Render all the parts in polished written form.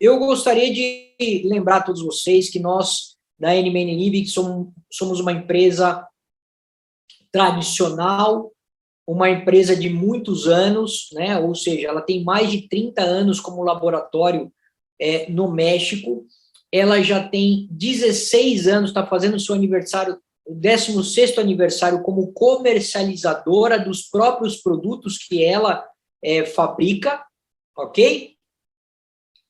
eu gostaria de lembrar a todos vocês que nós, da NBN Live, somos uma empresa tradicional, uma empresa de muitos anos, né? Ou seja, ela tem mais de 30 anos como laboratório no México, ela já tem 16 anos, está fazendo o seu aniversário, o 16º aniversário como comercializadora dos próprios produtos que ela fabrica, ok?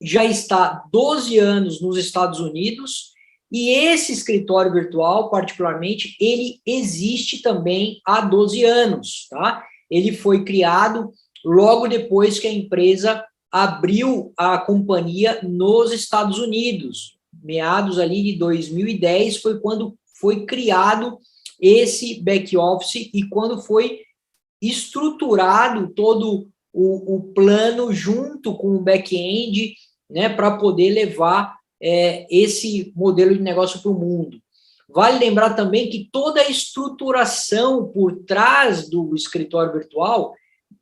Já está 12 anos nos Estados Unidos, e esse escritório virtual, particularmente, ele existe também há 12 anos, tá? Ele foi criado logo depois que a empresa abriu a companhia nos Estados Unidos. Meados ali de 2010 foi quando foi criado esse back-office e quando foi estruturado todo o plano junto com o back-end, né, para poder levar esse modelo de negócio para o mundo. Vale lembrar também que toda a estruturação por trás do escritório virtual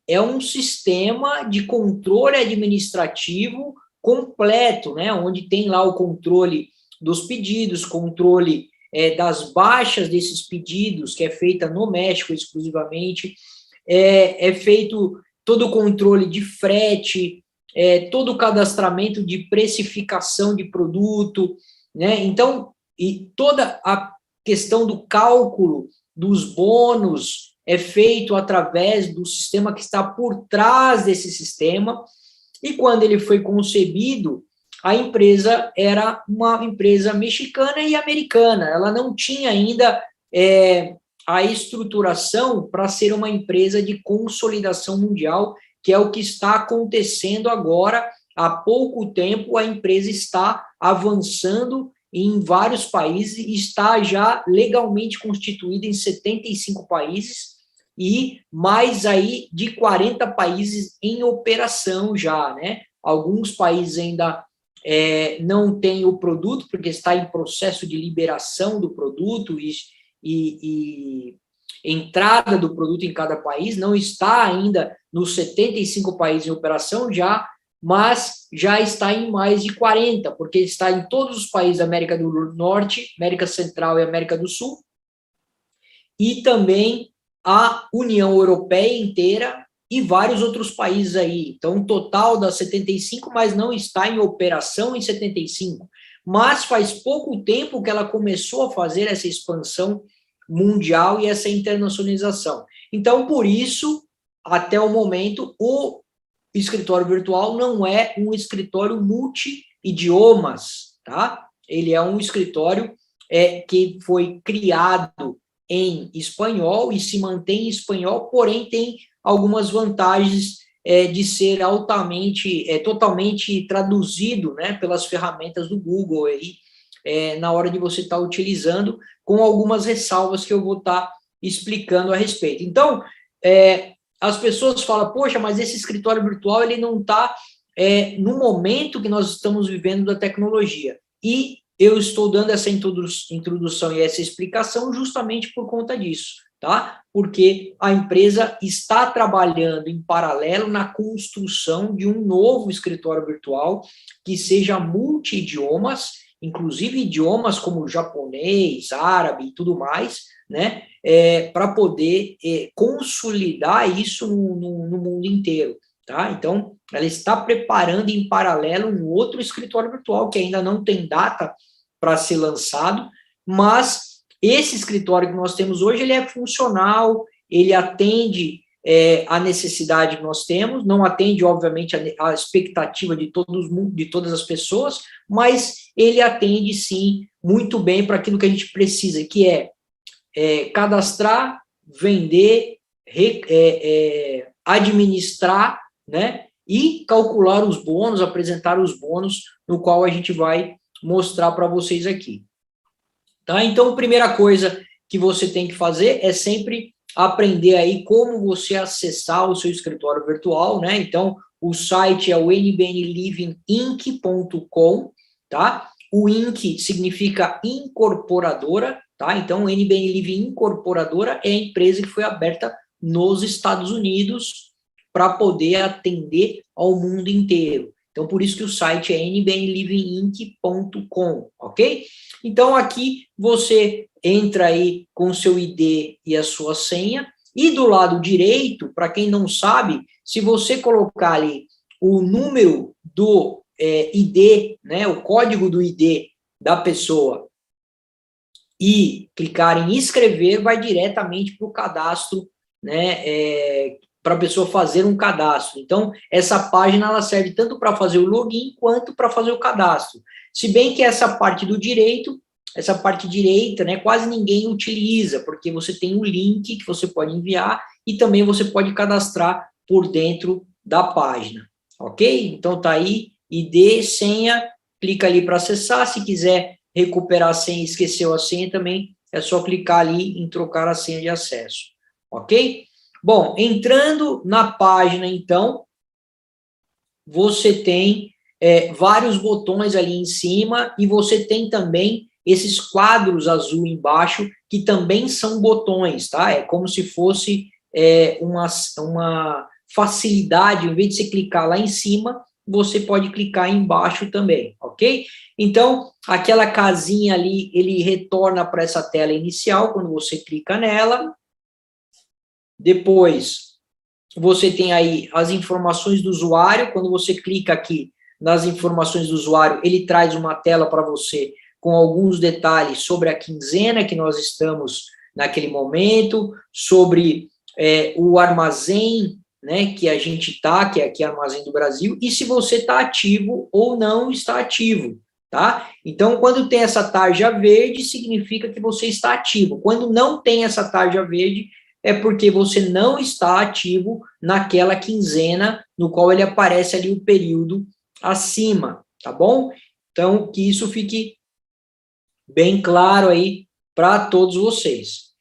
é um sistema de controle administrativo completo, né, onde tem lá o controle dos pedidos, controle das baixas desses pedidos, que é feita no México exclusivamente, é feito todo o controle de frete, todo o cadastramento de precificação de produto, né? Então, e toda a questão do cálculo dos bônus é feito através do sistema que está por trás desse sistema, e quando ele foi concebido, a empresa era uma empresa mexicana e americana, ela não tinha ainda a estruturação para ser uma empresa de consolidação mundial, que é o que está acontecendo agora. Há pouco tempo, a empresa está avançando em vários países e está já legalmente constituída em 75 países e mais aí de 40 países em operação já, né? Alguns países ainda não têm o produto, porque está em processo de liberação do produto e entrada do produto em cada país, não está ainda nos 75 países em operação já, mas já está em mais de 40, porque está em todos os países da América do Norte, América Central e América do Sul, e também a União Europeia inteira e vários outros países aí. Então, um total das 75, mas não está em operação em 75. Mas faz pouco tempo que ela começou a fazer essa expansão mundial e essa internacionalização. Então, por isso, até o momento, o escritório virtual não é um escritório multi-idiomas, tá? Ele é um escritório que foi criado em espanhol e se mantém em espanhol, porém tem algumas vantagens de ser totalmente traduzido, né, pelas ferramentas do Google aí, na hora de você estar utilizando, com algumas ressalvas que eu vou estar explicando a respeito. Então, as pessoas falam, poxa, mas esse escritório virtual ele não está no momento que nós estamos vivendo da tecnologia. E eu estou dando essa introdução e essa explicação justamente por conta disso, tá? Porque a empresa está trabalhando em paralelo na construção de um novo escritório virtual que seja multi-idiomas, inclusive idiomas como japonês, árabe e tudo mais, né? Para poder consolidar isso no mundo inteiro, tá? Então, ela está preparando em paralelo um outro escritório virtual que ainda não tem data para ser lançado, mas esse escritório que nós temos hoje, ele é funcional, ele atende a necessidade que nós temos, não atende, obviamente, a expectativa de todas as pessoas, mas ele atende, sim, muito bem para aquilo que a gente precisa, que é cadastrar, vender, administrar, né, e calcular os bônus, apresentar os bônus, no qual a gente vai mostrar para vocês aqui. Tá? Então, a primeira coisa que você tem que fazer é sempre aprender aí como você acessar o seu escritório virtual, né? Então, o site é o nbnlivinginc.com, tá? O Inc significa incorporadora, tá? Então, NBN Living Incorporadora é a empresa que foi aberta nos Estados Unidos para poder atender ao mundo inteiro. Então, por isso que o site é nbnliveinc.com, ok? Então, aqui você entra aí com o seu ID e a sua senha, e do lado direito, para quem não sabe, se você colocar ali o número do ID, né, o código do ID da pessoa, e clicar em escrever, vai diretamente para o cadastro, né, para a pessoa fazer um cadastro. Então, essa página ela serve tanto para fazer o login quanto para fazer o cadastro. Se bem que essa parte do direito, essa parte direita, né, quase ninguém utiliza, porque você tem um link que você pode enviar e também você pode cadastrar por dentro da página, ok? Então, tá aí, ID, senha, clica ali para acessar. Se quiser recuperar a senha, esqueceu a senha também, é só clicar ali em trocar a senha de acesso, ok? Bom, entrando na página, então, você tem vários botões ali em cima e você tem também esses quadros azul embaixo, que também são botões, tá? É como se fosse uma facilidade, em vez de você clicar lá em cima, você pode clicar embaixo também, ok? Então, aquela casinha ali, ele retorna para essa tela inicial, quando você clica nela. Depois, você tem aí as informações do usuário. Quando você clica aqui nas informações do usuário, ele traz uma tela para você com alguns detalhes sobre a quinzena que nós estamos naquele momento, sobre o armazém, né, que a gente está, que é aqui Armazém do Brasil, e se você está ativo ou não está ativo, tá? Então, quando tem essa tarja verde, significa que você está ativo. Quando não tem essa tarja verde, é porque você não está ativo naquela quinzena no qual ele aparece ali o período acima, tá bom? Então, que isso fique bem claro aí para todos vocês.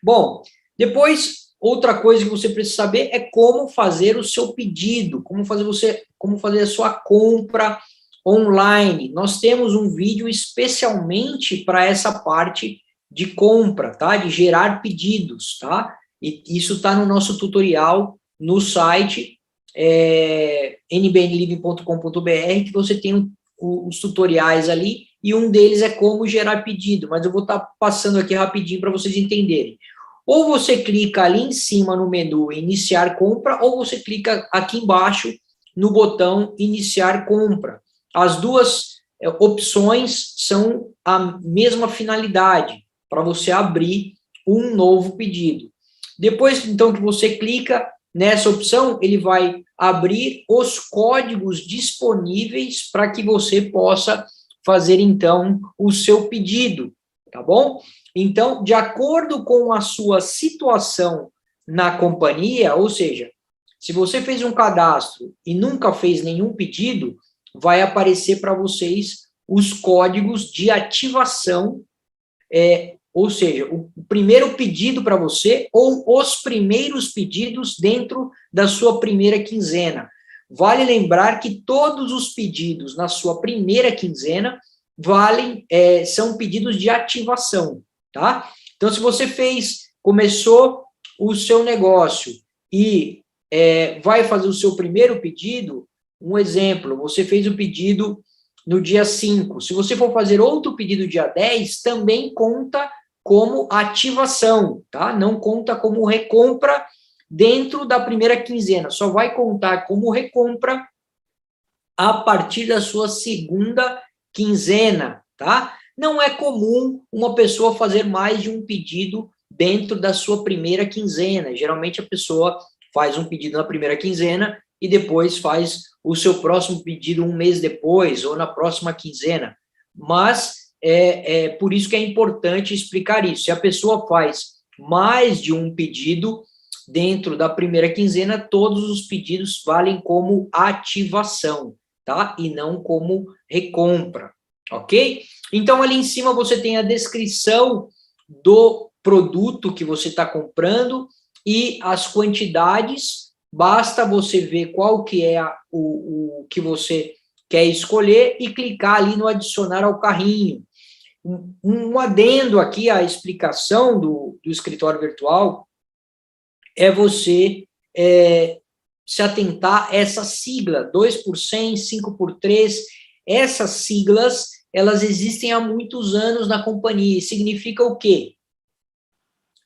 Bom, depois, outra coisa que você precisa saber é como fazer o seu pedido, como fazer a sua compra online. Nós temos um vídeo especialmente para essa parte de compra, tá? De gerar pedidos, tá? E isso está no nosso tutorial no site nbnliving.com.br, que você tem os tutoriais ali, e um deles é como gerar pedido, mas eu vou estar passando aqui rapidinho para vocês entenderem. Ou você clica ali em cima no menu iniciar compra, ou você clica aqui embaixo no botão iniciar compra. As duas opções são a mesma finalidade, para você abrir um novo pedido. Depois, então, que você clica nessa opção, ele vai abrir os códigos disponíveis para que você possa fazer, então, o seu pedido, tá bom? Então, de acordo com a sua situação na companhia, ou seja, se você fez um cadastro e nunca fez nenhum pedido, vai aparecer para vocês os códigos de ativação, ou seja, o primeiro pedido para você ou os primeiros pedidos dentro da sua primeira quinzena. Vale lembrar que todos os pedidos na sua primeira quinzena são pedidos de ativação, tá? Então, se você começou o seu negócio e vai fazer o seu primeiro pedido, um exemplo, você fez o pedido no dia 5, se você for fazer outro pedido dia 10, também conta como ativação, tá? Não conta como recompra dentro da primeira quinzena, só vai contar como recompra a partir da sua segunda quinzena, tá? Não é comum uma pessoa fazer mais de um pedido dentro da sua primeira quinzena. Geralmente a pessoa faz um pedido na primeira quinzena e depois faz o seu próximo pedido um mês depois ou na próxima quinzena. Mas por isso que é importante explicar isso. Se a pessoa faz mais de um pedido dentro da primeira quinzena, todos os pedidos valem como ativação, tá? E não como recompra, ok? Então, ali em cima você tem a descrição do produto que você está comprando e as quantidades. Basta você ver qual que é o que você quer escolher e clicar ali no adicionar ao carrinho. Um adendo aqui à explicação do escritório virtual é você se atentar a essa sigla, 2 por 100, 5 por 3, essas siglas, elas existem há muitos anos na companhia, e significa o quê?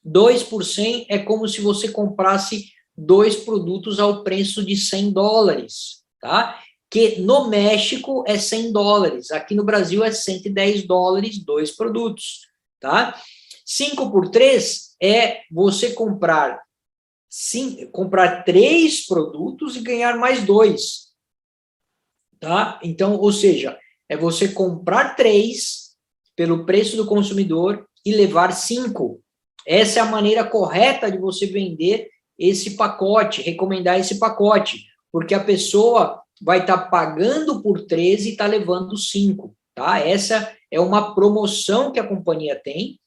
2 por 100 é como se você comprasse 2 produtos ao preço de $100, tá? Que no México é $100, aqui no Brasil é $110, 2 produtos, tá? 5 por 3 é você comprar 3 produtos e ganhar mais 2, tá? Então, ou seja, é você comprar 3 pelo preço do consumidor e levar 5. Essa é a maneira correta de você vender esse pacote, recomendar esse pacote, porque a pessoa vai estar pagando por 3 e está levando 5, tá? Essa é uma promoção que a companhia tem,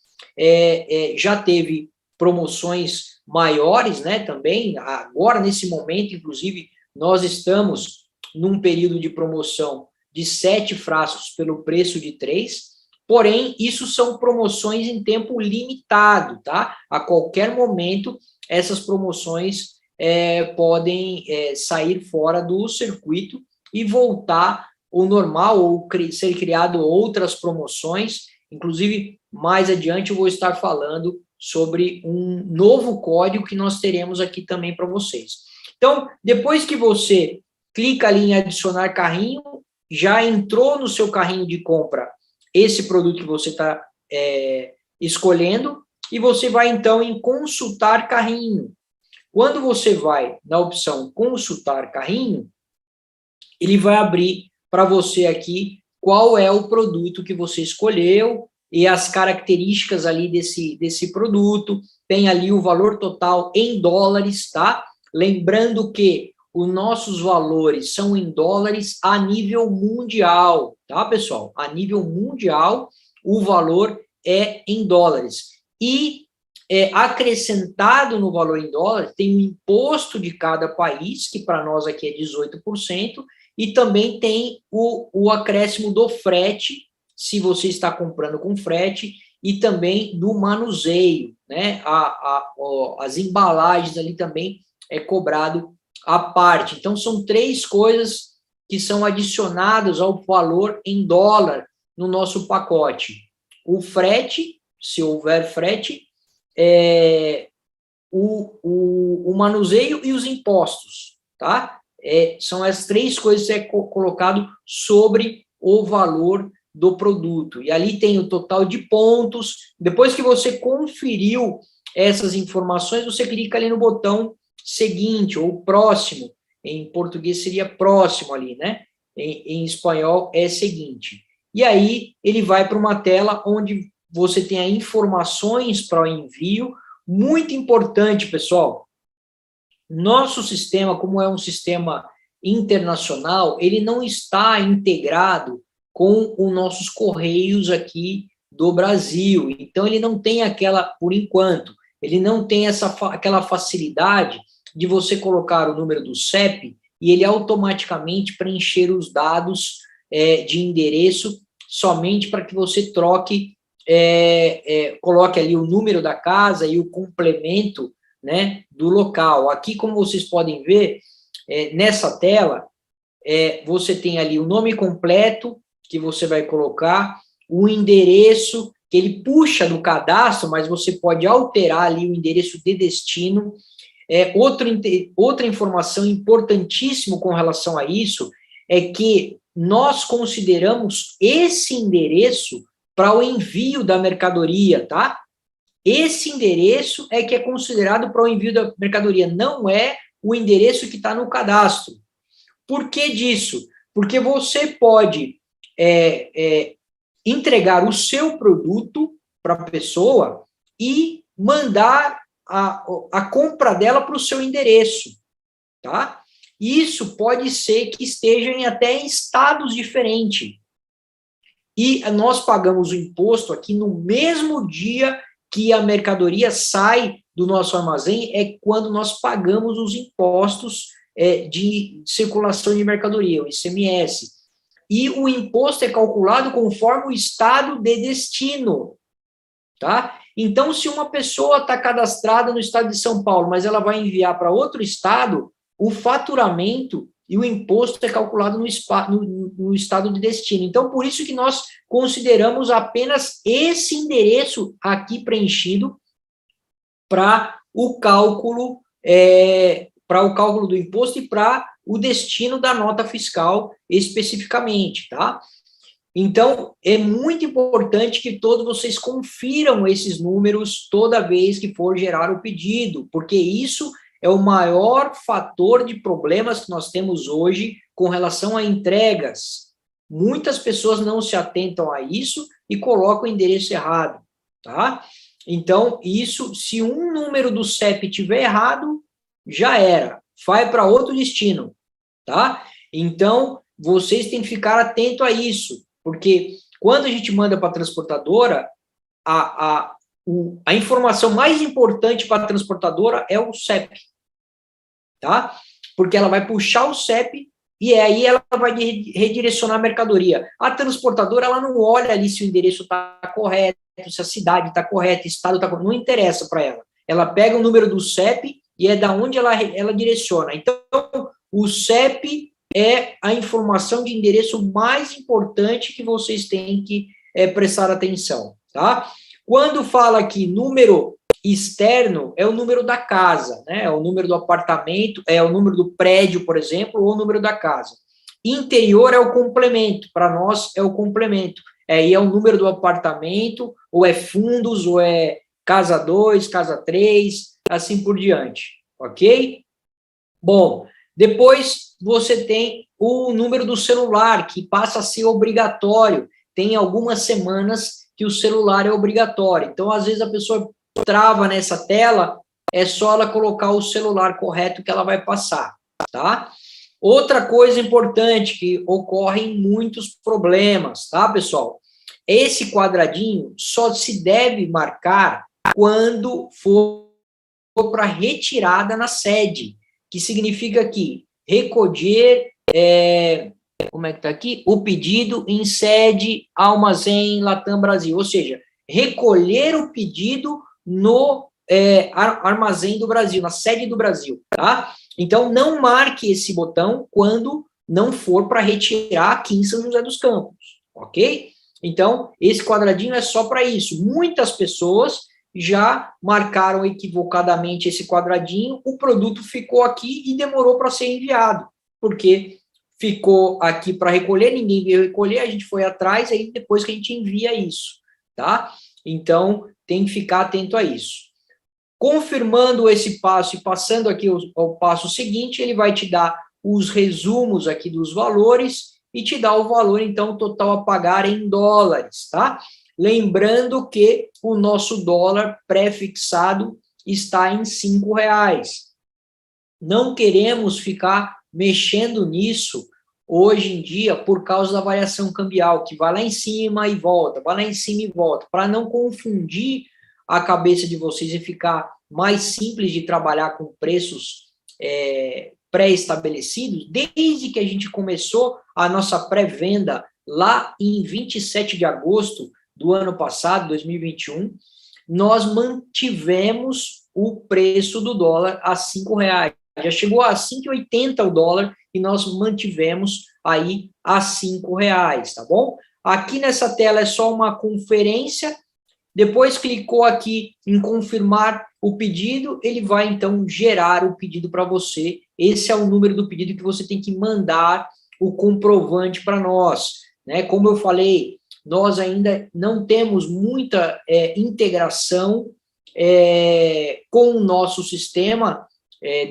já teve promoções maiores, né, também, agora nesse momento, inclusive, nós estamos num período de promoção de 7 frascos pelo preço de 3, porém, isso são promoções em tempo limitado, tá? A qualquer momento, essas promoções podem sair fora do circuito e voltar ao normal, ou ser criado outras promoções. Inclusive, mais adiante eu vou estar falando sobre um novo código que nós teremos aqui também para vocês. Então, depois que você clica ali em adicionar carrinho, já entrou no seu carrinho de compra esse produto que você está escolhendo, e você vai, então, em consultar carrinho. Quando você vai na opção consultar carrinho, ele vai abrir para você aqui qual é o produto que você escolheu e as características ali desse produto. Tem ali o valor total em dólares, tá? Lembrando que os nossos valores são em dólares a nível mundial, tá, pessoal? A nível mundial, o valor é em dólares. E acrescentado no valor em dólares, tem o imposto de cada país, que para nós aqui é 18%, e também tem o acréscimo do frete, se você está comprando com frete, e também do manuseio, né? As embalagens ali também é cobrado à parte. Então, são 3 coisas que são adicionadas ao valor em dólar no nosso pacote. O frete, se houver frete, o manuseio e os impostos, tá? São as 3 coisas que é colocado sobre o valor do produto. E ali tem o total de pontos. Depois que você conferiu essas informações, você clica ali no botão seguinte, ou próximo. Em português seria próximo ali, né? Em espanhol é seguinte. E aí ele vai para uma tela onde você tem informações para o envio. Muito importante, pessoal. Nosso sistema, como é um sistema internacional, ele não está integrado com os nossos correios aqui do Brasil. Então, ele não tem por enquanto, ele não tem aquela facilidade de você colocar o número do CEP e ele automaticamente preencher os dados de endereço somente para que você troque, coloque ali o número da casa e o complemento, né, do local. Aqui, como vocês podem ver, nessa tela, você tem ali o nome completo que você vai colocar, o endereço que ele puxa do cadastro, mas você pode alterar ali o endereço de destino. Outra informação importantíssima com relação a isso é que nós consideramos esse endereço para o envio da mercadoria, tá? Esse endereço é que é considerado para o envio da mercadoria, não é o endereço que está no cadastro. Por que disso? Porque você pode entregar o seu produto para a pessoa e mandar a compra dela para o seu endereço, tá? Isso pode ser que esteja até em estados diferentes. E nós pagamos o imposto aqui no mesmo dia que a mercadoria sai do nosso armazém, é quando nós pagamos os impostos de circulação de mercadoria, o ICMS. E o imposto é calculado conforme o estado de destino, tá? Então, se uma pessoa está cadastrada no estado de São Paulo, mas ela vai enviar para outro estado, o faturamento e o imposto é calculado no estado de destino. Então, por isso que nós consideramos apenas esse endereço aqui preenchido para o cálculo do imposto e para o destino da nota fiscal especificamente, tá? Então, é muito importante que todos vocês confiram esses números toda vez que for gerar o pedido, porque isso é o maior fator de problemas que nós temos hoje com relação a entregas. Muitas pessoas não se atentam a isso e colocam o endereço errado, tá? Então, isso, se um número do CEP estiver errado, já era, vai para outro destino, tá? Então, vocês têm que ficar atento a isso, porque quando a gente manda para a transportadora, a informação mais importante para a transportadora é o CEP, tá? Porque ela vai puxar o CEP e aí ela vai redirecionar a mercadoria. A transportadora, ela não olha ali se o endereço está correto, se a cidade está correta, o estado está correto, não interessa para ela. Ela pega o número do CEP e é da onde ela direciona. Então, o CEP é a informação de endereço mais importante que vocês têm que prestar atenção, tá? Quando fala aqui número externo, é o número da casa, né? É o número do apartamento, é o número do prédio, por exemplo, ou o número da casa. Interior é o complemento, para nós é o complemento. E é o número do apartamento, ou é fundos, ou é casa 2, casa 3, assim por diante, ok? Bom, depois você tem o número do celular, que passa a ser obrigatório. Tem algumas semanas que o celular é obrigatório. Então, às vezes, a pessoa trava nessa tela, é só ela colocar o celular correto que ela vai passar, tá? Outra coisa importante que ocorre em muitos problemas, tá, pessoal? Esse quadradinho só se deve marcar quando for para retirada na sede, que significa que recolher, como é que está aqui? O pedido em sede Armazém Latam Brasil, ou seja, recolher o pedido no Armazém do Brasil, na sede do Brasil, tá? Então, não marque esse botão quando não for para retirar aqui em São José dos Campos, ok? Então, esse quadradinho é só para isso. Muitas pessoas já marcaram equivocadamente esse quadradinho, o produto ficou aqui e demorou para ser enviado, porque ficou aqui para recolher, ninguém veio recolher, a gente foi atrás, aí depois que a gente envia isso, tá? Então, tem que ficar atento a isso. Confirmando esse passo e passando aqui ao passo seguinte, ele vai te dar os resumos aqui dos valores e te dá o valor, então, total a pagar em dólares, tá? Lembrando que o nosso dólar pré-fixado está em R$5. Não queremos ficar mexendo nisso hoje em dia por causa da variação cambial, que vai lá em cima e volta, vai lá em cima e volta, para não confundir a cabeça de vocês e ficar mais simples de trabalhar com preços pré-estabelecidos. Desde que a gente começou a nossa pré-venda lá em 27 de agosto do ano passado, 2021, nós mantivemos o preço do dólar a R$5. Já chegou a 5,80 o dólar e nós mantivemos aí a R$5, tá bom? Aqui nessa tela é só uma conferência. Depois clicou aqui em confirmar o pedido, ele vai então gerar o pedido para você. Esse é o número do pedido que você tem que mandar o comprovante para nós, né? Como eu falei, nós ainda não temos muita integração com o nosso sistema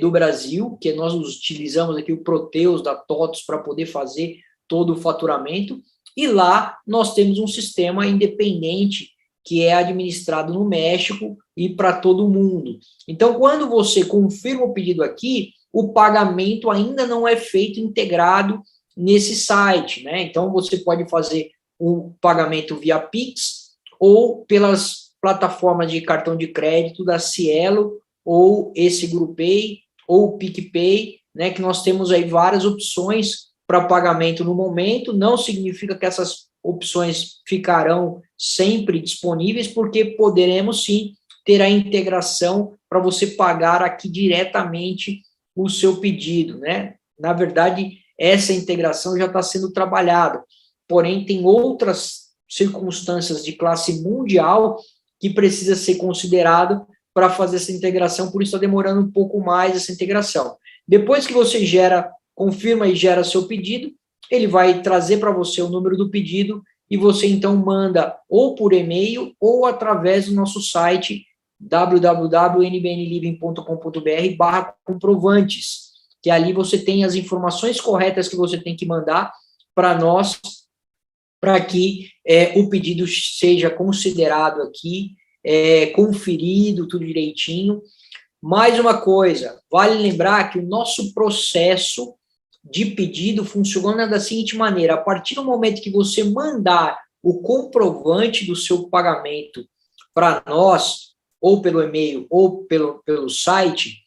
do Brasil, que nós utilizamos aqui o Proteus da TOTVS para poder fazer todo o faturamento, e lá nós temos um sistema independente que é administrado no México e para todo mundo. Então, quando você confirma o pedido aqui, o pagamento ainda não é feito integrado nesse site, né? Então, você pode fazer o pagamento via Pix ou pelas plataformas de cartão de crédito da Cielo ou esse GruPay ou o PicPay, né? Que nós temos aí várias opções para pagamento no momento. Não significa que essas opções ficarão sempre disponíveis, porque poderemos sim ter a integração para você pagar aqui diretamente o seu pedido, né? Na verdade, essa integração já está sendo trabalhada, porém, tem outras circunstâncias de classe mundial que precisa ser considerado para fazer essa integração, por isso está demorando um pouco mais essa integração. Depois que você confirma e gera seu pedido, ele vai trazer para você o número do pedido e você então manda ou por e-mail ou através do nosso site www.nbnliving.com.br/comprovantes, que ali você tem as informações corretas que você tem que mandar para nós, para que o pedido seja considerado aqui, conferido, tudo direitinho. Mais uma coisa, vale lembrar que o nosso processo de pedido funciona da seguinte maneira: a partir do momento que você mandar o comprovante do seu pagamento para nós, ou pelo e-mail, ou pelo site,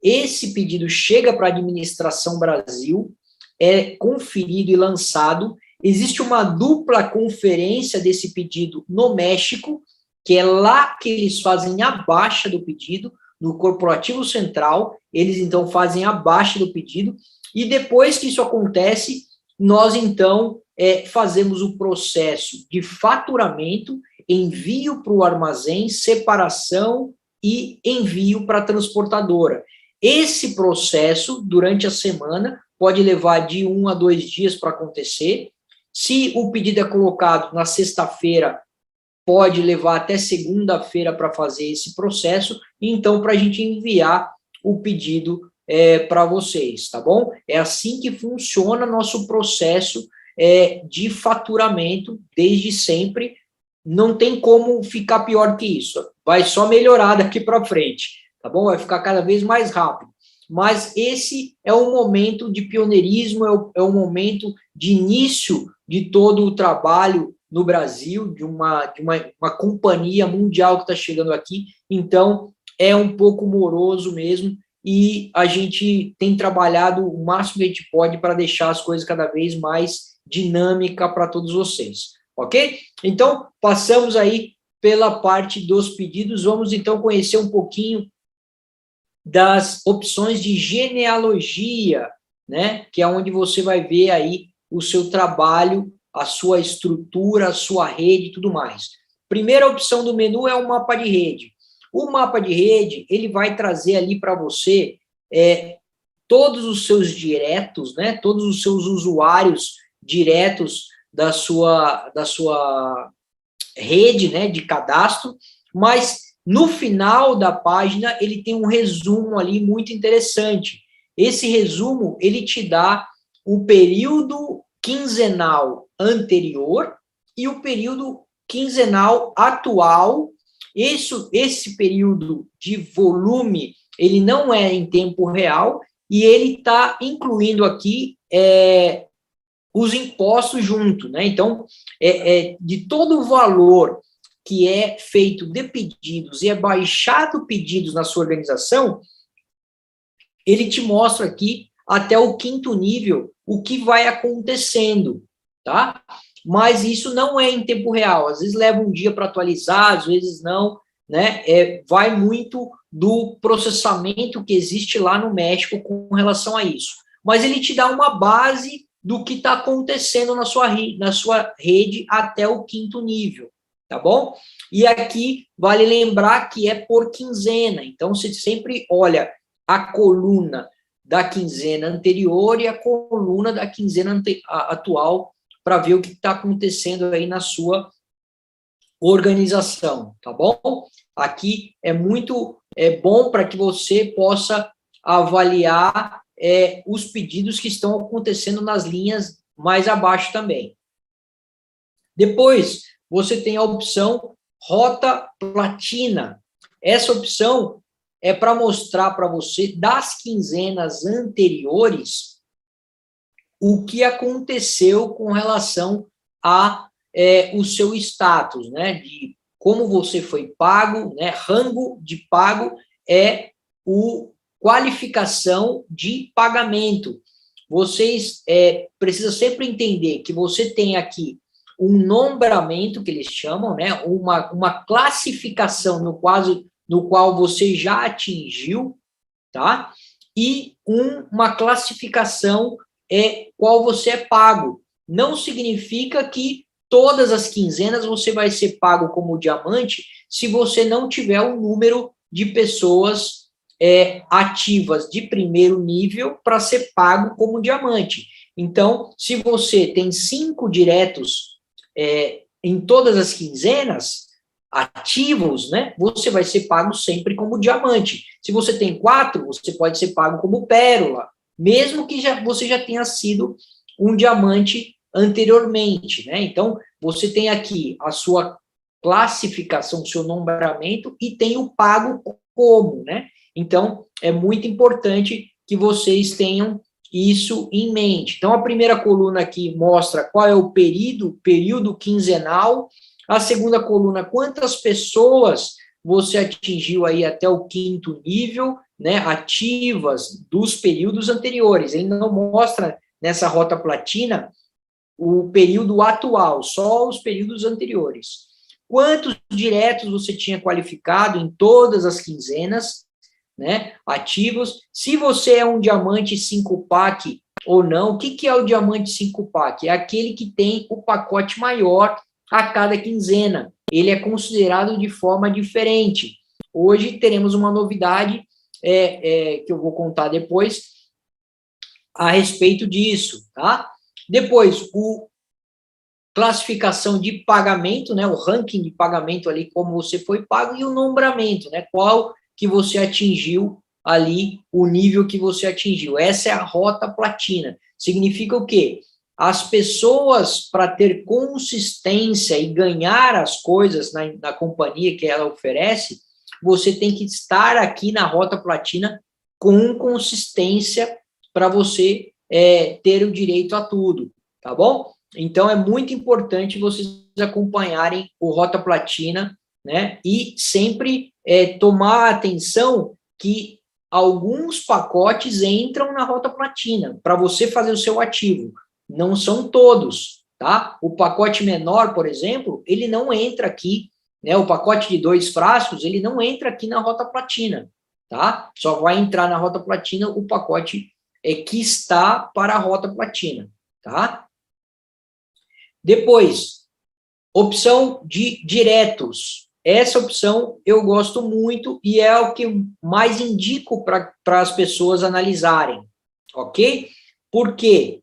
esse pedido chega para a Administração Brasil, é conferido e lançado. Existe uma dupla conferência desse pedido no México, que é lá que eles fazem a baixa do pedido, no Corporativo Central, eles então fazem a baixa do pedido, e depois que isso acontece, nós então fazemos o processo de faturamento, envio para o armazém, separação e envio para a transportadora. Esse processo, durante a semana, pode levar de 1 a 2 dias para acontecer. Se o pedido é colocado na sexta-feira, pode levar até segunda-feira para fazer esse processo, então, para a gente enviar o pedido para vocês, tá bom? É assim que funciona nosso processo de faturamento desde sempre. Não tem como ficar pior que isso. Vai só melhorar daqui para frente, tá bom? Vai ficar cada vez mais rápido. Mas esse é um momento de pioneirismo, é um momento de início de todo o trabalho no Brasil, de uma companhia mundial que está chegando aqui. Então, é um pouco moroso mesmo, e a gente tem trabalhado o máximo que a gente pode para deixar as coisas cada vez mais dinâmica para todos vocês, ok? Então, passamos aí pela parte dos pedidos, vamos então conhecer um pouquinho das opções de genealogia, né, que é onde você vai ver aí o seu trabalho, a sua estrutura, a sua rede e tudo mais. Primeira opção do menu é o mapa de rede. O mapa de rede, ele vai trazer ali para você todos os seus diretos, né, todos os seus usuários diretos da sua rede, né, de cadastro, mas no final da página ele tem um resumo ali muito interessante. Esse resumo, ele te dá o período quinzenal anterior e o período quinzenal atual. Esse período de volume, ele não é em tempo real, e ele está incluindo aqui os impostos junto, né? Então, de todo o valor que é feito de pedidos e é baixado pedidos na sua organização, ele te mostra aqui até o 5º nível o que vai acontecendo, tá? Mas isso não é em tempo real, às vezes leva um dia para atualizar, às vezes não, né? Vai muito do processamento que existe lá no México com relação a isso. Mas ele te dá uma base do que está acontecendo na sua rede até o 5º nível, tá bom? E aqui vale lembrar que é por quinzena, então você sempre olha a coluna da quinzena anterior e a coluna da quinzena atual para ver o que está acontecendo aí na sua organização, tá bom? Aqui é muito bom para que você possa avaliar os pedidos que estão acontecendo nas linhas mais abaixo também. Depois, você tem a opção Rota Platina. Essa opção é para mostrar para você, das quinzenas anteriores, o que aconteceu com relação a o seu status, né, de como você foi pago, né, rango de pago é o qualificação de pagamento. Vocês precisam sempre entender que você tem aqui um nombramento, que eles chamam, né, uma classificação no qual você já atingiu, tá? e uma classificação qual você é pago. Não significa que todas as quinzenas você vai ser pago como diamante se você não tiver um número de pessoas ativas de primeiro nível para ser pago como diamante. Então, se você tem 5 diretos em todas as quinzenas ativos, né, você vai ser pago sempre como diamante. Se você tem 4, você pode ser pago como pérola, mesmo que você já tenha sido um diamante anteriormente, né? Então, você tem aqui a sua classificação, o seu nombramento e tem o pago como, né? Então, é muito importante que vocês tenham isso em mente. Então, a primeira coluna aqui mostra qual é o período quinzenal. A segunda coluna, quantas pessoas você atingiu aí até o 5º nível, né, ativas dos períodos anteriores. Ele não mostra nessa rota platina o período atual, só os períodos anteriores. Quantos diretos você tinha qualificado em todas as quinzenas, né, ativos? Se você é um diamante 5-pack ou não, o que é o diamante 5-pack? É aquele que tem o pacote maior a cada quinzena. Ele é considerado de forma diferente. Hoje teremos uma novidade que eu vou contar depois a respeito disso, tá? Depois, classificação de pagamento, né, o ranking de pagamento ali, como você foi pago, e o nombramento, né, qual que você atingiu ali, o nível que você atingiu. Essa é a rota platina. Significa o quê? As pessoas, para ter consistência e ganhar as coisas na companhia que ela oferece, você tem que estar aqui na rota platina com consistência para você ter o direito a tudo, tá bom? Então, é muito importante vocês acompanharem o Rota Platina, né? E sempre tomar atenção que alguns pacotes entram na Rota Platina para você fazer o seu ativo. Não são todos, tá? O pacote menor, por exemplo, ele não entra aqui, né? O pacote de 2 frascos, ele não entra aqui na Rota Platina, tá? Só vai entrar na Rota Platina o pacote que está para a Rota Platina, tá? Depois, opção de diretos. Essa opção eu gosto muito e é o que mais indico para as pessoas analisarem, ok? Por quê?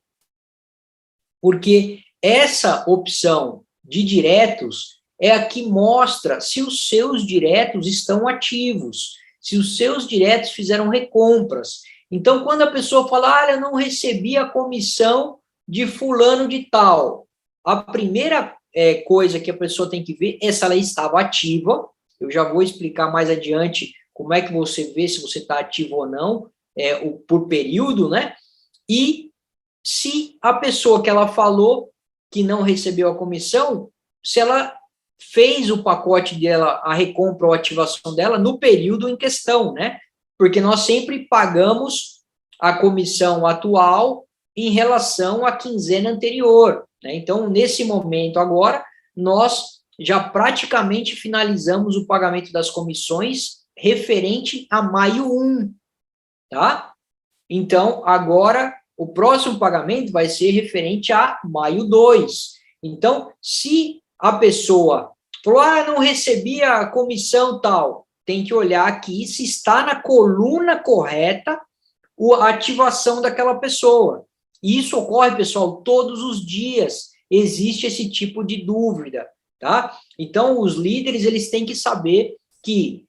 Porque essa opção de diretos é a que mostra se os seus diretos estão ativos, se os seus diretos fizeram recompras. Então, quando a pessoa fala, eu não recebi a comissão de fulano de tal, a primeira coisa que a pessoa tem que ver é se ela estava ativa. Eu já vou explicar mais adiante como é que você vê se você está ativo ou não, por período, né? E se a pessoa que ela falou que não recebeu a comissão, se ela fez o pacote dela, a recompra ou ativação dela no período em questão, né? Porque nós sempre pagamos a comissão atual em relação à quinzena anterior, né? Então, nesse momento agora, nós já praticamente finalizamos o pagamento das comissões referente a maio 1, tá? Então, agora, o próximo pagamento vai ser referente a maio 2. Então, se a pessoa falou, não recebi a comissão tal, tem que olhar aqui se está na coluna correta a ativação daquela pessoa. E isso ocorre, pessoal, todos os dias existe esse tipo de dúvida, tá? Então, os líderes, eles têm que saber que,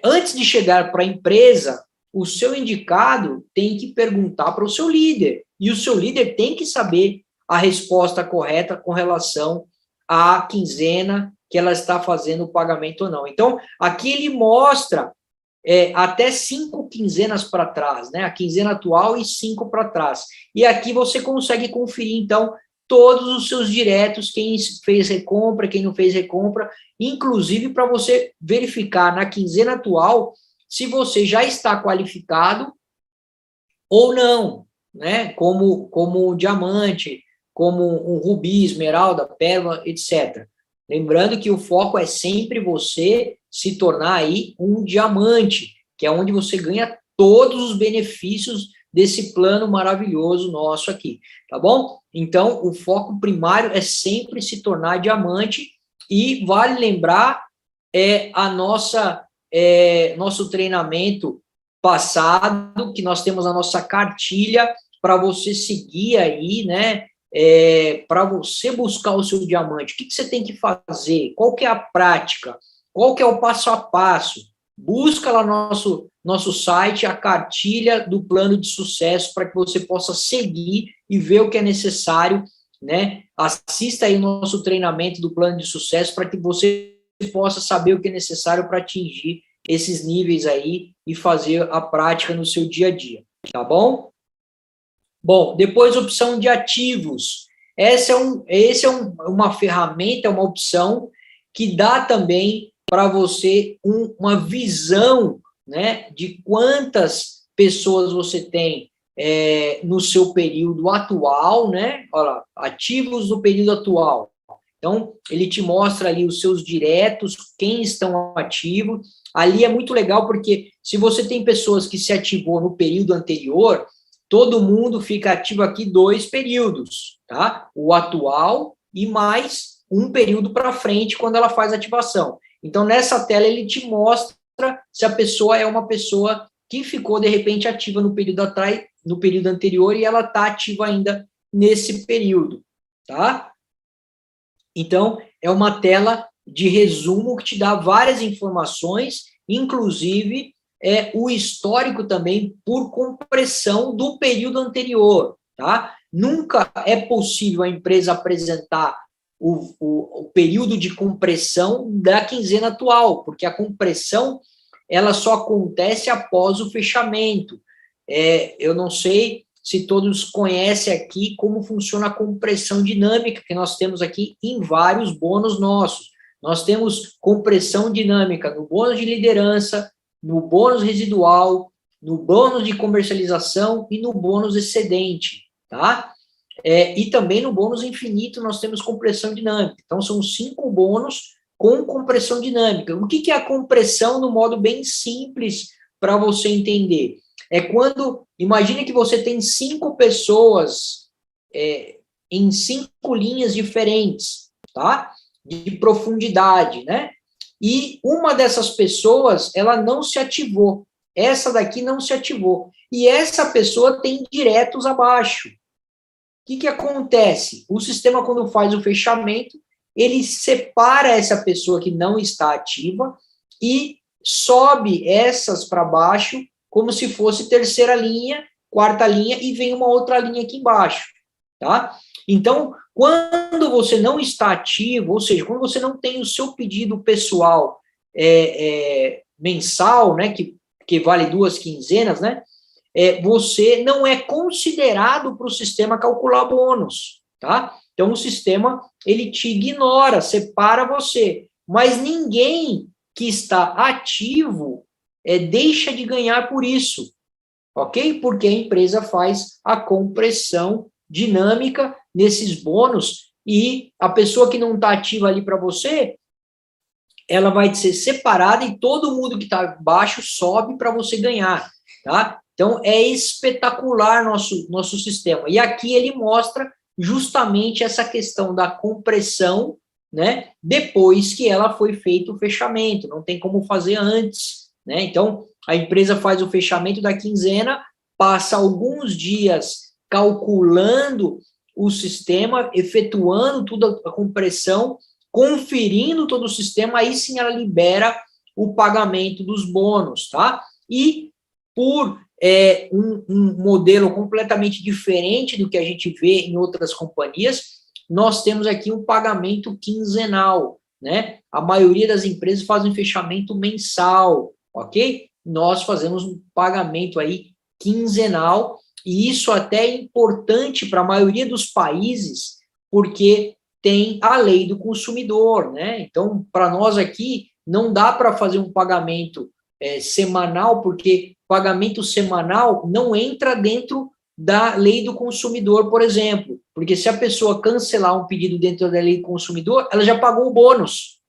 antes de chegar para a empresa, o seu indicado tem que perguntar para o seu líder, e o seu líder tem que saber a resposta correta com relação à quinzena que ela está fazendo o pagamento ou não. Então, aqui ele mostra até 5 quinzenas para trás, né? A quinzena atual e 5 para trás. E aqui você consegue conferir, então, todos os seus diretos, quem fez recompra, quem não fez recompra, inclusive para você verificar na quinzena atual se você já está qualificado ou não, né? Como diamante, como um rubi, esmeralda, pérola, etc. Lembrando que o foco é sempre você se tornar aí um diamante, que é onde você ganha todos os benefícios desse plano maravilhoso nosso aqui, tá bom? Então, o foco primário é sempre se tornar diamante, e vale lembrar nosso treinamento passado, que nós temos a nossa cartilha para você seguir aí, né? Para você buscar o seu diamante. O que você tem que fazer? Qual que é a prática? Qual que é o passo a passo? Busca lá no nosso site a cartilha do plano de sucesso para que você possa seguir e ver o que é necessário, né? Assista aí o nosso treinamento do plano de sucesso para que você possa saber o que é necessário para atingir esses níveis aí e fazer a prática no seu dia a dia, tá bom? Bom, depois opção de ativos. Uma ferramenta, uma opção que dá também para você uma visão, né, de quantas pessoas você tem no seu período atual, né? Olha lá, ativos no período atual. Então, ele te mostra ali os seus diretos, quem estão ativos. Ali é muito legal, porque se você tem pessoas que se ativou no período anterior, todo mundo fica ativo aqui 2 períodos, tá? O atual e mais um período para frente, quando ela faz ativação. Então, nessa tela, ele te mostra se a pessoa é uma pessoa que ficou, de repente, ativa no período anterior, e ela está ativa ainda nesse período, tá? Então, é uma tela de resumo que te dá várias informações, inclusive o histórico também por compressão do período anterior, tá? Nunca é possível a empresa apresentar o período de compressão da quinzena atual, porque a compressão ela só acontece após o fechamento. Eu não sei se todos conhecem aqui como funciona a compressão dinâmica, que nós temos aqui em vários bônus nossos. Nós temos compressão dinâmica no bônus de liderança, no bônus residual, no bônus de comercialização e no bônus excedente, tá? E também no bônus infinito nós temos compressão dinâmica. Então, são 5 bônus com compressão dinâmica. O que é a compressão no modo bem simples para você entender? É quando, imagine que você tem 5 pessoas em 5 linhas diferentes, tá? De profundidade, né? E uma dessas pessoas, ela não se ativou. Essa daqui não se ativou. E essa pessoa tem diretos abaixo. O que acontece? O sistema, quando faz o fechamento, ele separa essa pessoa que não está ativa e sobe essas para baixo, como se fosse terceira linha, quarta linha, e vem uma outra linha aqui embaixo, tá? Então, quando você não está ativo, ou seja, quando você não tem o seu pedido pessoal mensal, né, que vale 2 quinzenas, né, você não é considerado para o sistema calcular bônus, tá? Então, o sistema, ele te ignora, separa você, mas ninguém que está ativo deixa de ganhar por isso, ok? Porque a empresa faz a compressão dinâmica nesses bônus, e a pessoa que não está ativa ali para você, ela vai ser separada e todo mundo que está abaixo sobe para você ganhar, tá? Então, é espetacular nosso sistema. E aqui ele mostra justamente essa questão da compressão, né, depois que ela foi feito o fechamento, não tem como fazer antes, né? Então, a empresa faz o fechamento da quinzena, passa alguns dias calculando o sistema, efetuando toda a compressão, conferindo todo o sistema, aí sim ela libera o pagamento dos bônus, tá? E por um modelo completamente diferente do que a gente vê em outras companhias, nós temos aqui um pagamento quinzenal, né? A maioria das empresas fazem fechamento mensal, ok? Nós fazemos um pagamento aí quinzenal, e isso até é importante para a maioria dos países, porque tem a lei do consumidor, né? Então, para nós aqui, não dá para fazer um pagamento semanal, porque pagamento semanal não entra dentro da lei do consumidor, por exemplo, porque se a pessoa cancelar um pedido dentro da lei do consumidor, ela já pagou o bônus.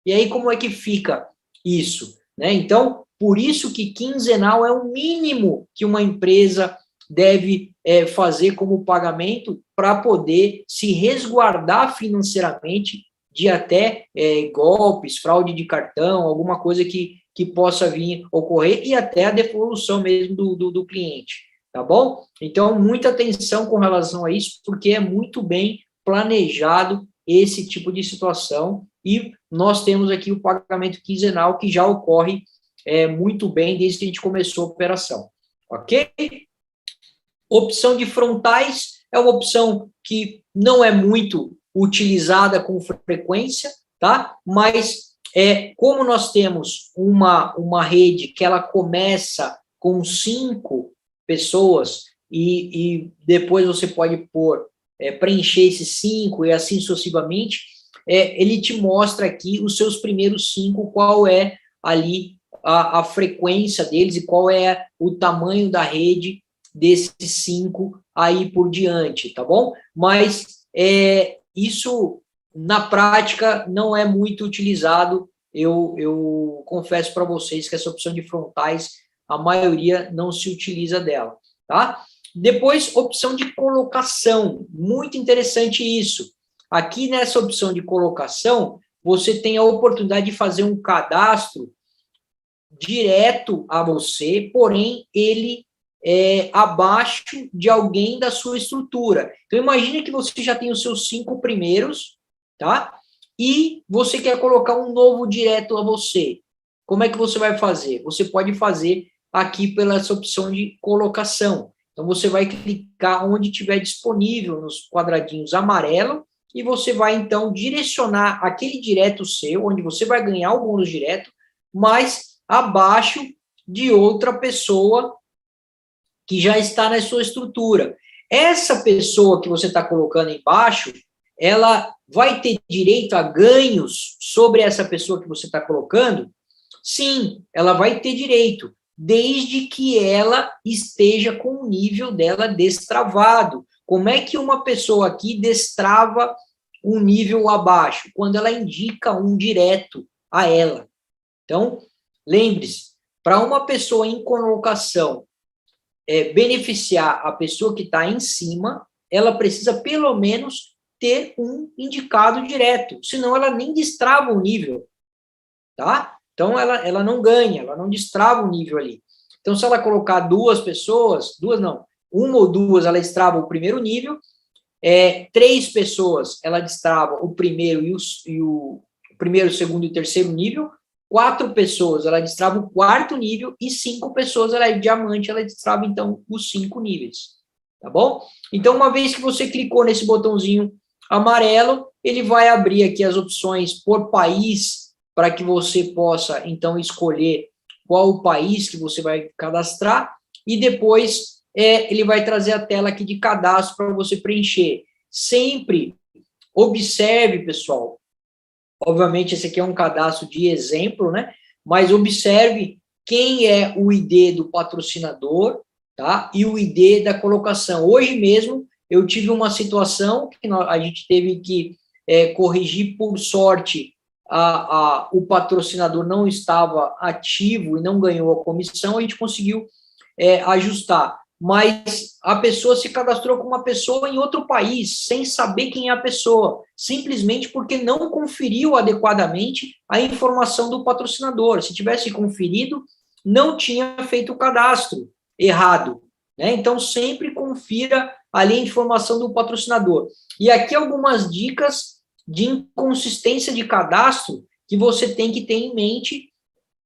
E aí, como é que fica isso, né? Então, Por isso que quinzenal é o mínimo que uma empresa deve fazer como pagamento para poder se resguardar financeiramente de até golpes, fraude de cartão, alguma coisa que possa vir ocorrer e até a devolução mesmo do cliente, tá bom? Então, muita atenção com relação a isso, porque é muito bem planejado esse tipo de situação e nós temos aqui o pagamento quinzenal que já ocorre muito bem desde que a gente começou a operação, ok? Opção de frontais é uma opção que não é muito utilizada com frequência, tá? Mas como nós temos uma rede que ela começa com 5 pessoas e depois você pode preencher esses 5 e assim sucessivamente, ele te mostra aqui os seus primeiros 5, qual é ali a frequência deles e qual é o tamanho da rede desses 5 aí por diante, tá bom? Mas isso, na prática, não é muito utilizado. Eu confesso para vocês que essa opção de frontais, a maioria não se utiliza dela, tá? Depois, opção de colocação, muito interessante isso. Aqui nessa opção de colocação, você tem a oportunidade de fazer um cadastro direto a você, porém, ele abaixo de alguém da sua estrutura. Então, imagine que você já tem os seus 5 primeiros, tá? E você quer colocar um novo direto a você. Como é que você vai fazer? Você pode fazer aqui pela essa opção de colocação. Então, você vai clicar onde tiver disponível nos quadradinhos amarelo e você vai, então, direcionar aquele direto seu, onde você vai ganhar o bônus direto, mas abaixo de outra pessoa que já está na sua estrutura. Essa pessoa que você está colocando embaixo, ela vai ter direito a ganhos sobre essa pessoa que você está colocando? Sim, ela vai ter direito, desde que ela esteja com o nível dela destravado. Como é que uma pessoa aqui destrava um nível abaixo? Quando ela indica um direto a ela. Então, lembre-se, para uma pessoa em colocação beneficiar a pessoa que está em cima, ela precisa pelo menos ter um indicado direto, senão ela nem destrava o nível, tá? Então, ela não ganha, ela não destrava o nível ali. Então, se ela colocar 2 pessoas, 2 não, 1 ou 2, ela destrava o primeiro nível, 3 pessoas, ela destrava o primeiro o primeiro, o segundo e o terceiro nível, 4 pessoas, ela destrava o 4º nível, e 5 pessoas, ela é diamante, ela destrava, então, os 5 níveis, tá bom? Então, uma vez que você clicou nesse botãozinho amarelo, ele vai abrir aqui as opções por país, para que você possa, então, escolher qual o país que você vai cadastrar, e depois ele vai trazer a tela aqui de cadastro para você preencher. Sempre observe, pessoal, obviamente, esse aqui é um cadastro de exemplo, né? Mas observe quem é o ID do patrocinador, tá? E o ID da colocação. Hoje mesmo, eu tive uma situação que a gente teve que corrigir, por sorte, o patrocinador não estava ativo e não ganhou a comissão, a gente conseguiu ajustar. Mas a pessoa se cadastrou com uma pessoa em outro país, sem saber quem é a pessoa, simplesmente porque não conferiu adequadamente a informação do patrocinador. Se tivesse conferido, não tinha feito o cadastro errado, né? Então, sempre confira ali a informação do patrocinador. E aqui algumas dicas de inconsistência de cadastro que você tem que ter em mente.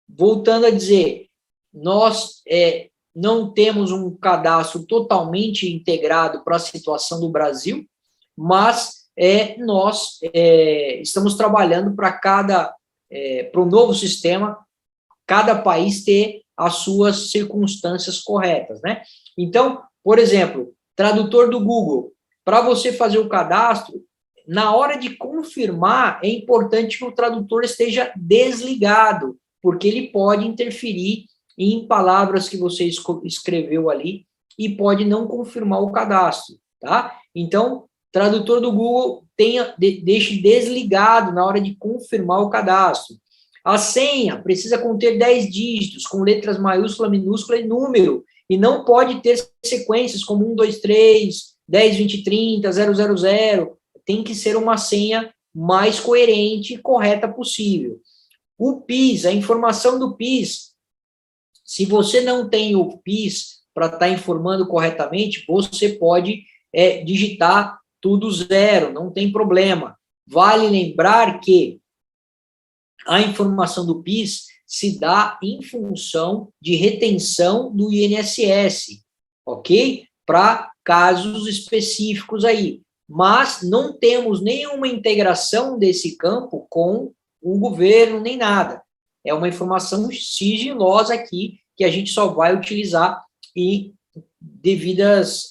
Voltando a dizer, nós não temos um cadastro totalmente integrado para a situação do Brasil, mas nós estamos trabalhando para o novo sistema, cada país ter as suas circunstâncias corretas, né? Então, por exemplo, tradutor do Google, para você fazer o cadastro, na hora de confirmar, é importante que o tradutor esteja desligado, porque ele pode interferir em palavras que você escreveu ali e pode não confirmar o cadastro, tá? Então, tradutor do Google, deixe desligado na hora de confirmar o cadastro. A senha precisa conter 10 dígitos, com letras maiúscula, minúscula e número, e não pode ter sequências como 1, 2, 3, 10, 20, 30, 000. Tem que ser uma senha mais coerente e correta possível. O PIS, a informação do PIS, se você não tem o PIS para estar informando corretamente, você pode digitar tudo zero, não tem problema. Vale lembrar que a informação do PIS se dá em função de retenção do INSS, ok? Para casos específicos aí. Mas não temos nenhuma integração desse campo com o governo, nem nada. É uma informação sigilosa aqui, que a gente só vai utilizar e devidas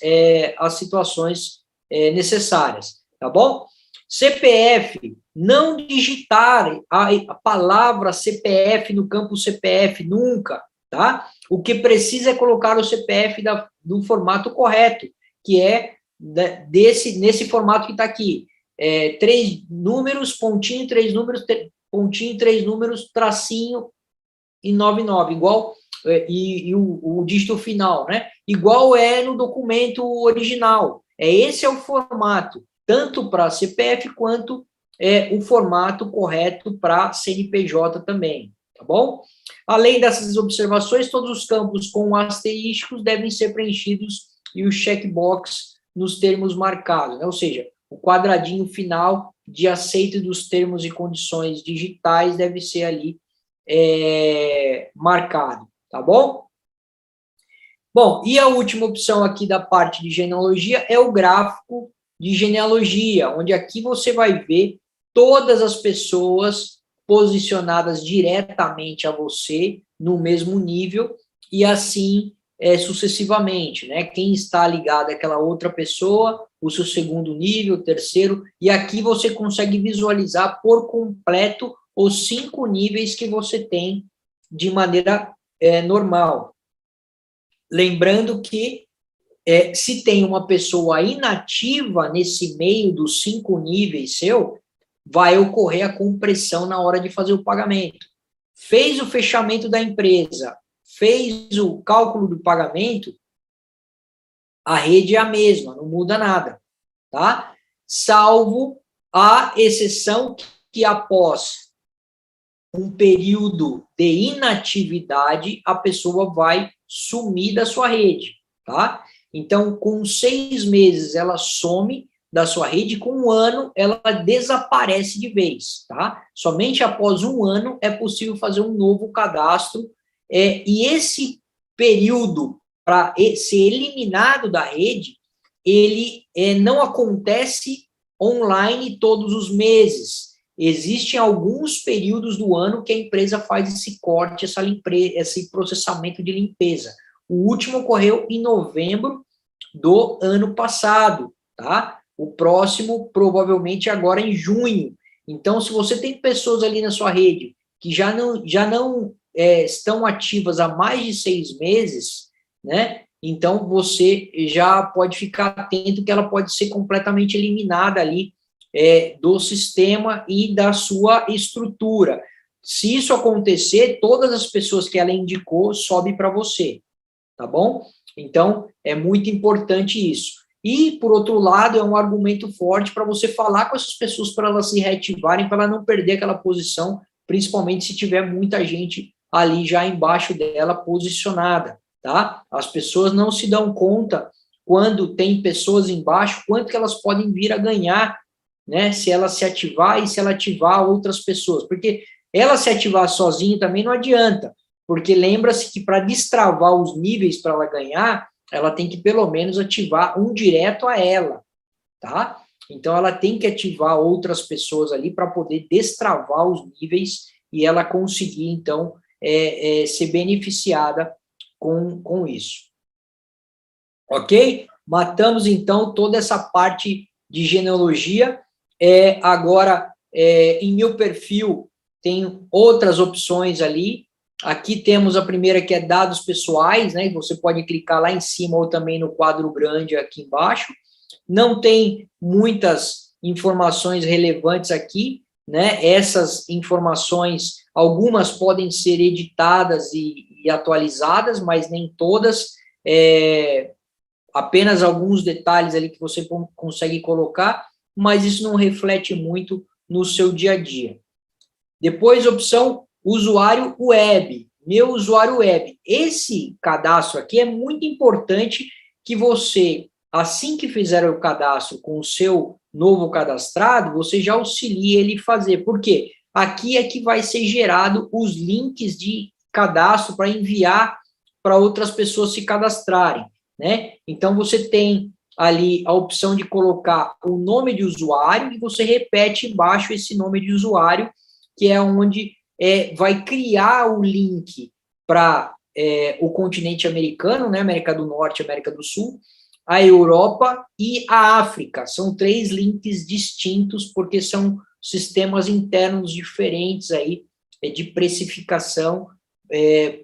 às situações necessárias, tá bom? CPF, não digitar a palavra CPF no campo CPF, nunca, tá? O que precisa é colocar o CPF no formato correto, que é nesse formato que está aqui. 3 números, pontinho, 3 números, pontinho, 3 números, tracinho e 99, igual, e o dígito final, né? Igual é no documento original. Esse é o formato, tanto para CPF quanto o formato correto para CNPJ também, tá bom? Além dessas observações, todos os campos com asterísticos devem ser preenchidos e o checkbox nos termos marcados, né? Ou seja, o quadradinho final de aceito dos termos e condições digitais deve ser ali marcado, tá bom? Bom, e a última opção aqui da parte de genealogia é o gráfico de genealogia, onde aqui você vai ver todas as pessoas posicionadas diretamente a você no mesmo nível e assim sucessivamente, né? Quem está ligado àquela outra pessoa, o seu segundo nível, terceiro, e aqui você consegue visualizar por completo os 5 níveis que você tem de maneira normal. Lembrando que se tem uma pessoa inativa nesse meio dos 5 níveis seu, vai ocorrer a compressão na hora de fazer o pagamento. Fez o fechamento da empresa, fez o cálculo do pagamento, a rede é a mesma, não muda nada, tá? Salvo a exceção que após um período de inatividade, a pessoa vai sumir da sua rede, tá? Então, com 6 meses, ela some da sua rede, com 1 ano, ela desaparece de vez, tá? Somente após 1 ano é possível fazer um novo cadastro, e esse período para ser eliminado da rede, ele não acontece online todos os meses. Existem alguns períodos do ano que a empresa faz esse corte, esse processamento de limpeza. O último ocorreu em novembro do ano passado, tá? O próximo, provavelmente, agora em junho. Então, se você tem pessoas ali na sua rede que já não estão ativas há mais de 6 meses, né? Então, você já pode ficar atento que ela pode ser completamente eliminada ali do sistema e da sua estrutura. Se isso acontecer, todas as pessoas que ela indicou sobe para você, tá bom? Então, é muito importante isso. E, por outro lado, é um argumento forte para você falar com essas pessoas para elas se reativarem, para ela não perder aquela posição, principalmente se tiver muita gente ali já embaixo dela posicionada, tá? As pessoas não se dão conta, quando tem pessoas embaixo, quanto que elas podem vir a ganhar, né? Se ela se ativar e se ela ativar outras pessoas. Porque ela se ativar sozinha também não adianta, porque lembra-se que para destravar os níveis para ela ganhar, ela tem que pelo menos ativar um direto a ela, tá? Então, ela tem que ativar outras pessoas ali para poder destravar os níveis e ela conseguir, então, ser beneficiada com isso. Ok? Matamos, então, toda essa parte de genealogia. Agora, em meu perfil, tem outras opções ali. Aqui temos a primeira, que é dados pessoais, né? Você pode clicar lá em cima ou também no quadro grande aqui embaixo. Não tem muitas informações relevantes aqui, né? Essas informações, algumas podem ser editadas e atualizadas, mas nem todas. Apenas alguns detalhes ali que você consegue colocar, mas isso não reflete muito no seu dia a dia. Depois, opção usuário web, meu usuário web. Esse cadastro aqui é muito importante que você, assim que fizer o cadastro com o seu novo cadastrado, você já auxilie ele a fazer. Por quê? Aqui é que vai ser gerado os links de cadastro para enviar para outras pessoas se cadastrarem, né? Então, você tem ali a opção de colocar o nome de usuário e você repete embaixo esse nome de usuário, que é onde vai criar o link para o continente americano, né, América do Norte, América do Sul, a Europa e a África. São 3 links distintos, porque são sistemas internos diferentes aí de precificação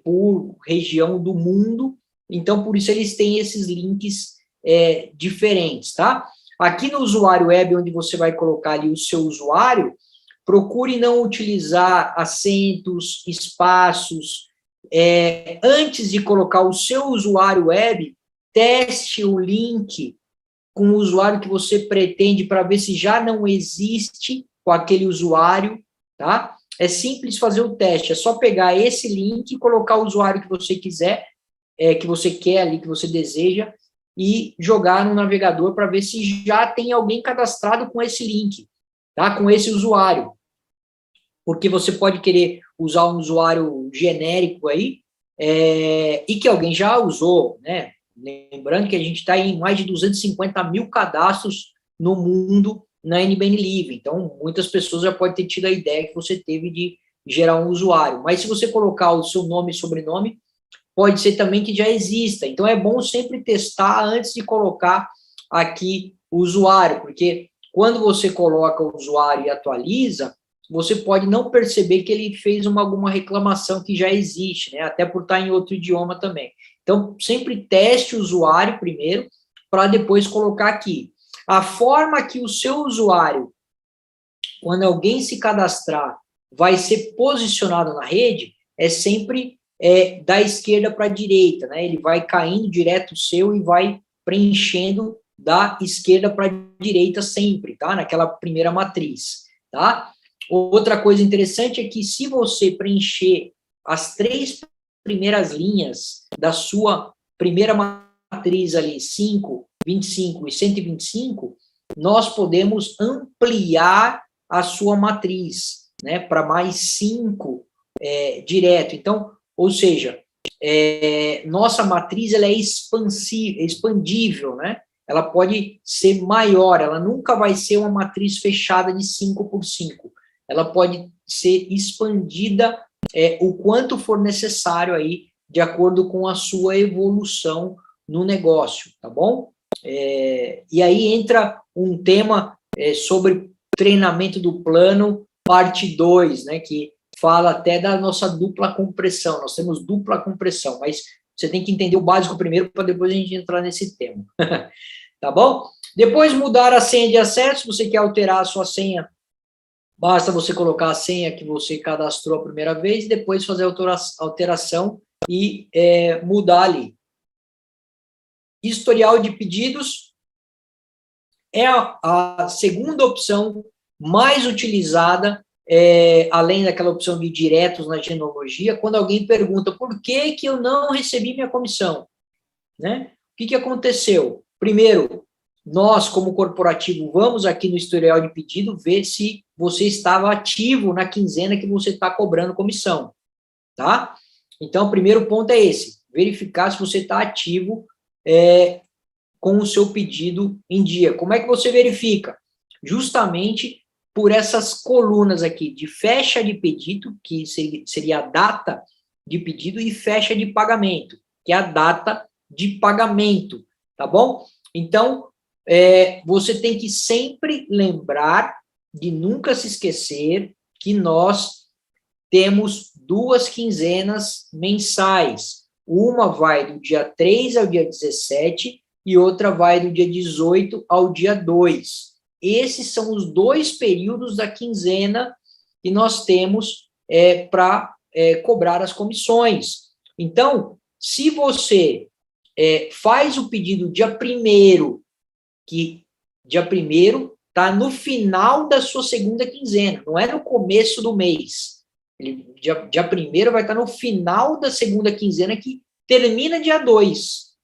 por região do mundo. Então, por isso eles têm esses links diferentes, tá? Aqui no usuário web, onde você vai colocar ali o seu usuário, procure não utilizar acentos, espaços. Antes de colocar o seu usuário web, teste o link com o usuário que você pretende para ver se já não existe com aquele usuário, tá? É simples fazer o teste, é só pegar esse link e colocar o usuário que você quiser, que você quer ali, que você deseja, e jogar no navegador para ver se já tem alguém cadastrado com esse link, tá? Com esse usuário. Porque você pode querer usar um usuário genérico aí, e que alguém já usou, né? Lembrando que a gente está em mais de 250 mil cadastros no mundo na NBN Live, então muitas pessoas já podem ter tido a ideia que você teve de gerar um usuário, mas se você colocar o seu nome e sobrenome, pode ser também que já exista, então é bom sempre testar antes de colocar aqui o usuário, porque quando você coloca o usuário e atualiza, você pode não perceber que ele fez alguma reclamação que já existe, né? Até por estar em outro idioma também. Então, sempre teste o usuário primeiro, para depois colocar aqui. A forma que o seu usuário, quando alguém se cadastrar, vai ser posicionado na rede, é sempre da esquerda para a direita, né? Ele vai caindo direto o seu e vai preenchendo da esquerda para a direita sempre, tá? Naquela primeira matriz, tá? Outra coisa interessante é que se você preencher as 3 primeiras linhas da sua primeira matriz ali, 5, 25 e 125, nós podemos ampliar a sua matriz, né, para mais 5 direto. Então, ou seja, nossa matriz ela é expandível, né? Ela pode ser maior, ela nunca vai ser uma matriz fechada de 5 por 5. Ela pode ser expandida o quanto for necessário aí, de acordo com a sua evolução no negócio, tá bom? E aí entra um tema sobre treinamento do plano, parte 2, né, que fala até da nossa dupla compressão. Nós temos dupla compressão, mas você tem que entender o básico primeiro, para depois a gente entrar nesse tema. Tá bom? Depois mudar a senha de acesso, você quer alterar a sua senha, basta você colocar a senha que você cadastrou a primeira vez, depois fazer a alteração e mudar ali. Historial de pedidos é a segunda opção mais utilizada, além daquela opção de diretos na genealogia, quando alguém pergunta por que eu não recebi minha comissão, né? O que aconteceu? Primeiro, nós, como corporativo, vamos aqui no historial de pedido ver se você estava ativo na quinzena que você está cobrando comissão, tá? Então, o primeiro ponto é esse, verificar se você está ativo com o seu pedido em dia. Como é que você verifica? Justamente por essas colunas aqui de fecha de pedido, que seria a data de pedido, e fecha de pagamento, que é a data de pagamento, tá bom? Então, você tem que sempre lembrar de nunca se esquecer que nós temos 2 quinzenas mensais. Uma vai do dia 3 ao dia 17 e outra vai do dia 18 ao dia 2. esses são os 2 períodos da quinzena que nós temos para cobrar as comissões. Então, se você faz o pedido dia 1º, que dia 1º está no final da sua segunda quinzena, não é no começo do mês. Dia 1º vai estar no final da segunda quinzena, que termina dia 2,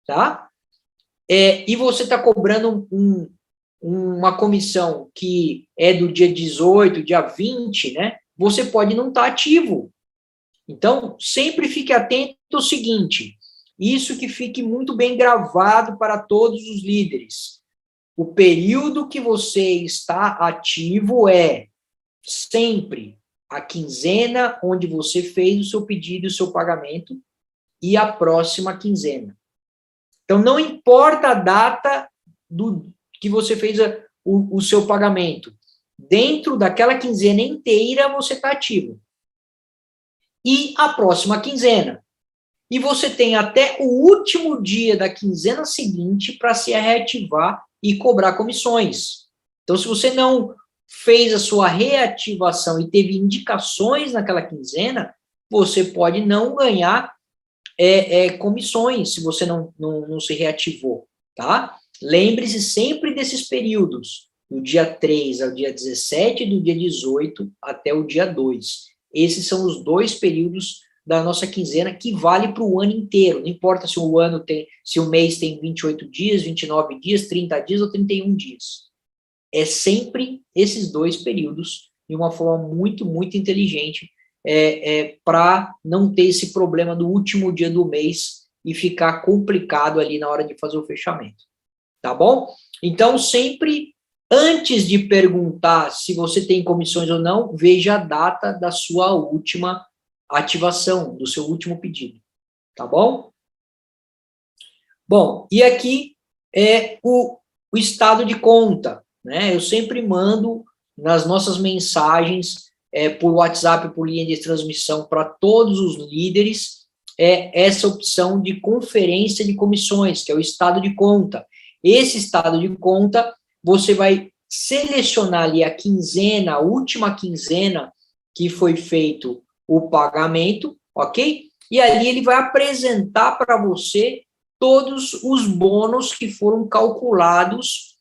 tá? E você está cobrando uma comissão que é do dia 18, dia 20, né? Você pode não estar ativo. Então, sempre fique atento ao seguinte, isso que fique muito bem gravado para todos os líderes. O período que você está ativo é sempre a quinzena onde você fez o seu pedido e o seu pagamento e a próxima quinzena. Então, não importa a data que você fez o seu pagamento. Dentro daquela quinzena inteira, você está ativo. E a próxima quinzena. E você tem até o último dia da quinzena seguinte para se reativar e cobrar comissões. Então, se você não fez a sua reativação e teve indicações naquela quinzena, você pode não ganhar comissões se você não se reativou, tá? Lembre-se sempre desses períodos, do dia 3 ao dia 17, do dia 18 até o dia 2. Esses são os 2 períodos da nossa quinzena que vale para o ano inteiro. Não importa se o mês tem 28 dias, 29 dias, 30 dias ou 31 dias. É sempre esses 2 períodos de uma forma muito, muito inteligente para não ter esse problema do último dia do mês e ficar complicado ali na hora de fazer o fechamento. Tá bom? Então, sempre antes de perguntar se você tem comissões ou não, veja a data da sua última ativação, do seu último pedido. Tá bom? Bom, e aqui é o estado de conta, né? Eu sempre mando nas nossas mensagens por WhatsApp, por linha de transmissão para todos os líderes, essa opção de conferência de comissões, que é o estado de conta. Esse estado de conta, você vai selecionar ali a quinzena, a última quinzena que foi feito o pagamento, ok? E ali ele vai apresentar para você todos os bônus que foram calculados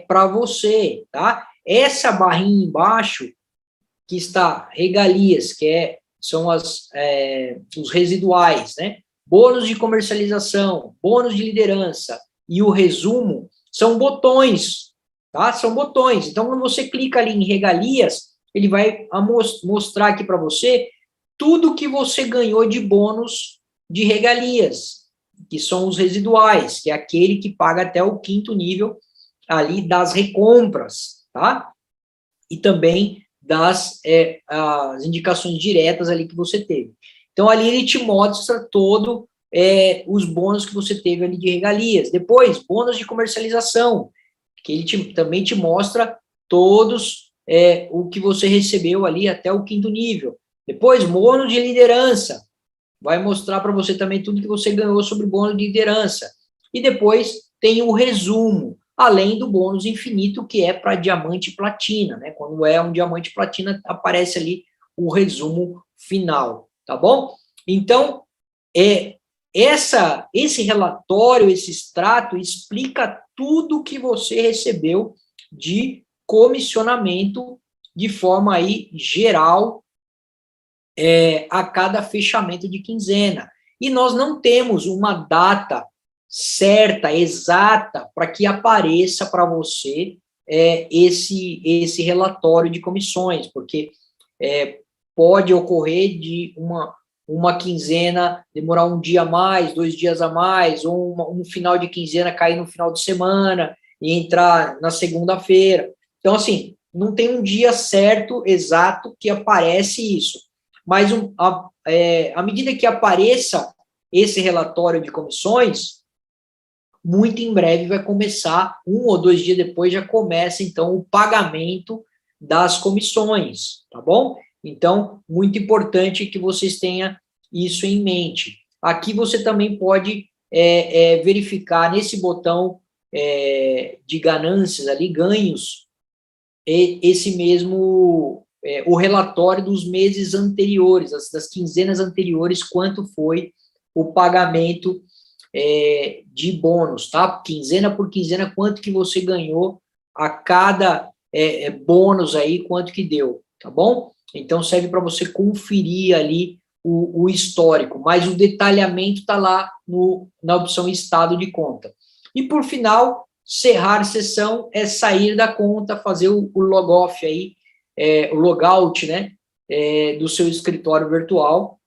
para você, tá? Essa barrinha embaixo, que está regalias, são os residuais, né? Bônus de comercialização, bônus de liderança e o resumo são botões, tá? São botões. Então, quando você clica ali em regalias, ele vai mostrar aqui para você tudo que você ganhou de bônus de regalias, que são os residuais, que é aquele que paga até o 5º nível ali das recompras, tá? E também as indicações diretas ali que você teve. Então, ali ele te mostra todo os bônus que você teve ali de regalias. Depois, bônus de comercialização, que ele também te mostra todos o que você recebeu ali até o 5º nível. Depois, bônus de liderança, vai mostrar para você também tudo que você ganhou sobre bônus de liderança. E depois tem o resumo, além do bônus infinito, que é para diamante e platina, né? Quando é um diamante e platina, aparece ali o resumo final, tá bom? Então, esse relatório, esse extrato, explica tudo que você recebeu de comissionamento de forma aí geral a cada fechamento de quinzena. E nós não temos uma data certa, exata, para que apareça para você esse relatório de comissões, porque pode ocorrer de uma quinzena demorar um dia a mais, 2 dias a mais, ou um final de quinzena cair no final de semana e entrar na segunda-feira. Então, assim, não tem um dia certo, exato, que aparece isso. Mas à medida que apareça esse relatório de comissões, muito em breve vai começar, 1 ou 2 dias depois já começa, então, o pagamento das comissões, tá bom? Então, muito importante que vocês tenham isso em mente. Aqui você também pode verificar nesse botão de ganâncias ali, ganhos, esse mesmo, o relatório dos meses anteriores, das quinzenas anteriores, quanto foi o pagamento de bônus, tá? Quinzena por quinzena, quanto que você ganhou a cada bônus aí, quanto que deu, tá bom? Então, serve para você conferir ali o histórico, mas o detalhamento está lá na opção estado de conta. E, por final, cerrar sessão é sair da conta, fazer o log off aí, o logout, né, do seu escritório virtual,